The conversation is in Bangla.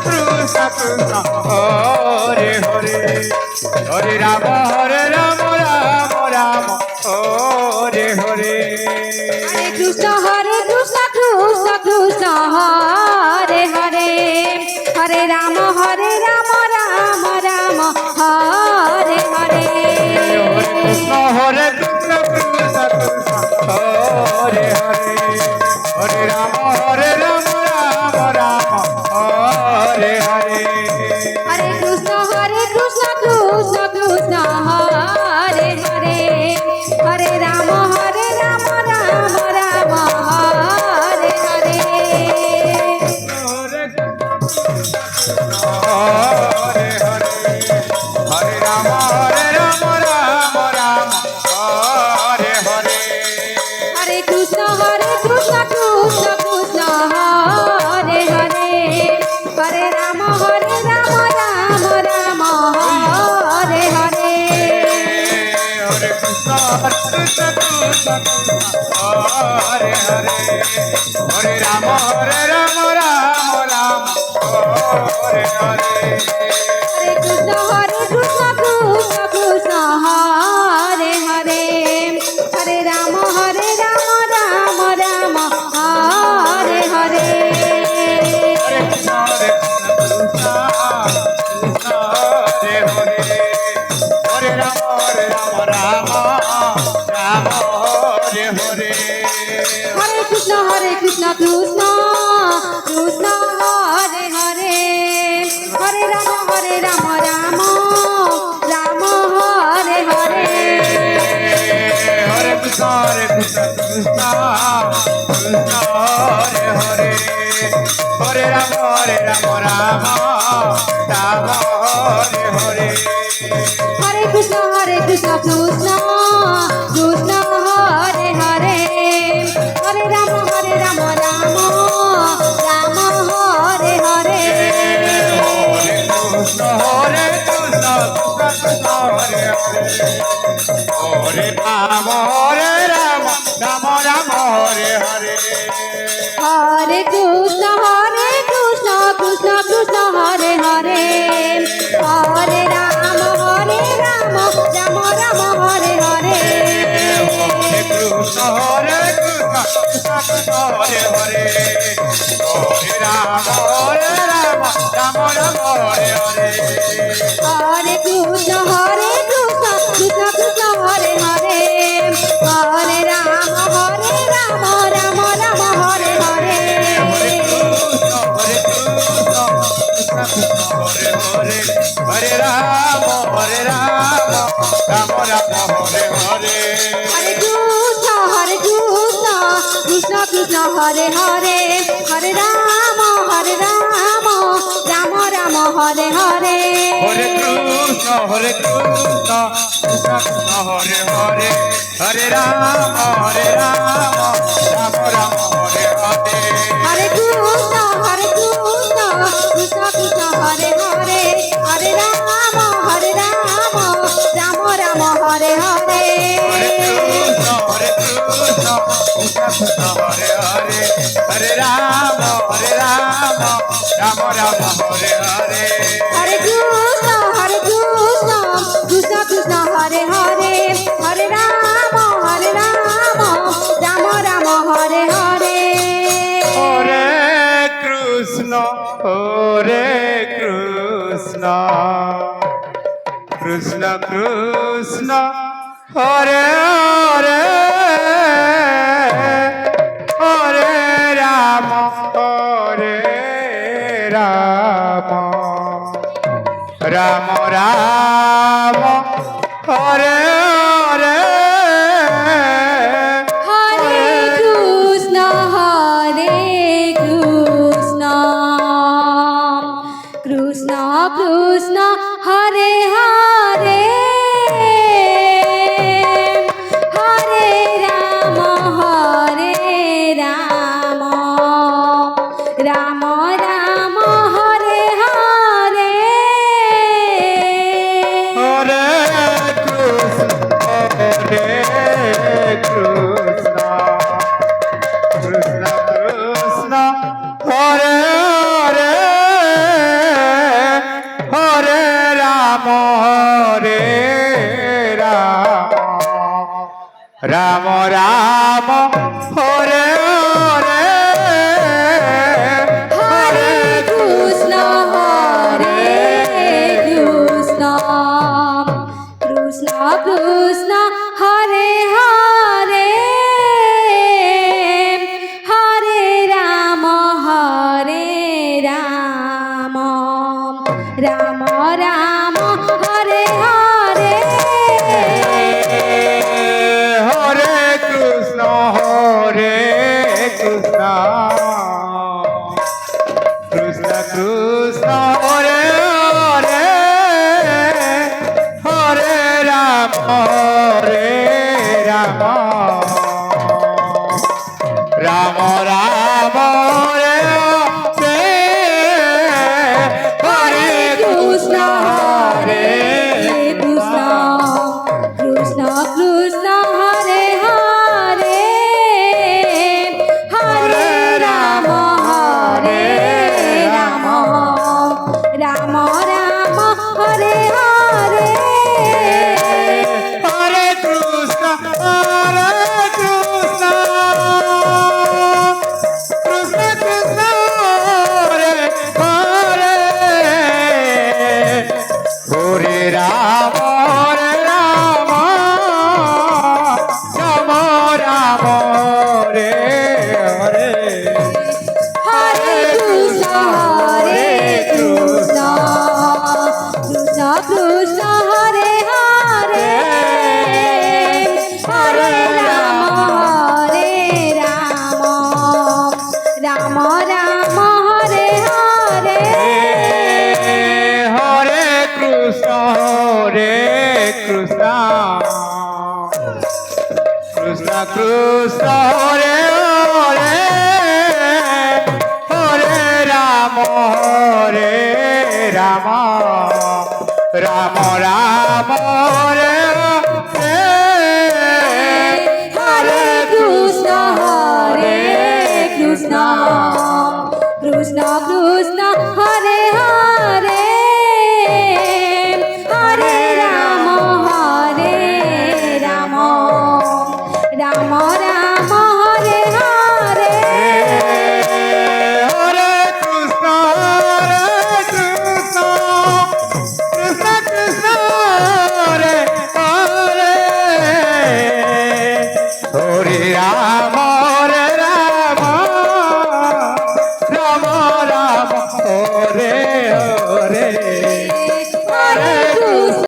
কৃষ্ণ কৃষ্ণ হরে হরে হরে রাম রাম রাম হরে হরে হরে কৃষ্ণ কৃষ্ণ কৃষ্ণ হরে হরে হরে রাম রাম রাম হরে হরে কৃষ্ণ হরে কৃষ্ণ কৃষ্ণ কৃষ্ণ হরে হরে হরে রাম রাম রাম হরে হরে হরে কৃষ্ণ কৃষ্ণ কৃষ্ণ হরে হরে হরে রাম রাম রাম হরে হরে হরে হরে হরে রাম রাম রাম হরে হরে হরে কৃষ্ণ কৃষ্ণ কৃষ্ণ হরে হরে হরে রাম রাম রাম হরে হরে হরে কৃষ্ণ কৃষ্ণ কৃষ্ণ হরে হরে হরে রাম রাম রাম হরে হরে হরে কৃষ্ণ কৃষ্ণ কৃষ্ণ হরে হরে হরে রাম রাম রাম হরে হরে হরে কৃষ্ণ কৃষ্ণ কৃষ্ণ হরে হরে হরে রাম রাম রাম হরে হরে হরে কৃষ্ণ কৃষ্ণ কৃষ্ণ হরে হরে হরে রাম রাম রাম হরে হরে হরে কৃষ্ণ কৃষ্ণ কৃষ্ণ হরে হরে হরে রাম রাম রাম হরে হরে হরে কৃষ্ণ কৃষ্ণ কৃষ্ণ হরে হরে হরে রাম রাম রাম হরে হরে হরে কৃষ্ণ কৃষ্ণ কৃষ্ণ হরে হরে হরে রাম রাম রাম হরে হরে হরে কৃষ্ণ কৃষ্ণ কৃষ্ণ হরে হরে হরে রাম রাম রাম হরে হরে হরে কৃষ্ণ কৃষ্ণ কৃষ্ণ হরে হরে হরে রাম রাম হরে হরে হরে কৃষ্ণ কৃষ্ণ কৃষ্ণ হরে হরে হরে রাম রাম রাম হরে হরে হরে কৃষ্ণ কৃষ্ণ কৃষ্ণ হরে হরে হরে রাম রাম রাম হরে হরে হরে কৃষ্ণ কৃষ্ণ কৃষ্ণ হরে হরে হরে রাম রাম রাম হরে হরে হরে কৃষ্ণ কৃষ্ণ কৃষ্ণ হরে হরে হরে রাম রাম রাম হরে হরে হরে কৃষ্ণ কৃষ্ণ কৃষ্ণ হরে হরে হরে রাম রাম রাম হরে হরে হরে কৃষ্ণ কৃষ্ণ কৃষ্ণ হরে হরে হরে রাম রাম রাম হরে হরে হরে কৃষ্ণ কৃষ্ণ কৃষ্ণ হরে হরে হরে রাম রাম রাম হরে হরে হরে কৃষ্ণ কৃষ্ণ কৃষ্ণ হরে হরে হরে রাম রাম রাম হরে হরে হরে কৃষ্ণ কৃষ্ণ কৃষ্ণ হরে হরে হরে রাম রাম রাম হরে হরে হরে কৃষ্ণ কৃষ্ণ কৃষ্ণ হরে হরে রাম রাম হরে হরে হরে কৃষ্ণ কৃষ্ণ কৃষ্ণ হরে হরে হরে রাম রাম রাম হরে হরে হরে কৃষ্ণ কৃষ্ণ কৃষ্ণ হরে হরে হরে রাম রাম রাম রাম হরে হরে কৃষ্ণ হরে কৃষ্ণ কৃষ্ণ কৃষ্ণ হরে হরে হরে রাম রাম রাম হরে হরে হরে কৃষ্ণ কৃষ্ণ কৃষ্ণ হরে হরে হরে রাম রাম রাম রে হরে হরে কৃষ্ণ কৃষ্ণ কৃষ্ণ হরে হরে হরে রাম রাম রাম হরে হরে হরে কৃষ্ণ কৃষ্ণ কৃষ্ণ কৃষ্ণ হরে হরে হরে রাম রাম রাম রাম হরে হরে কৃষ্ণ কৃষ্ণ কৃষ্ণ কৃষ্ণ হরে হরে হরে রাম রাম রাম হরে হরে হরে কৃষ্ণ কৃষ্ণ কৃষ্ণ কৃষ্ণ হরে হরে হরে রাম রাম রাম রাম হরে হরে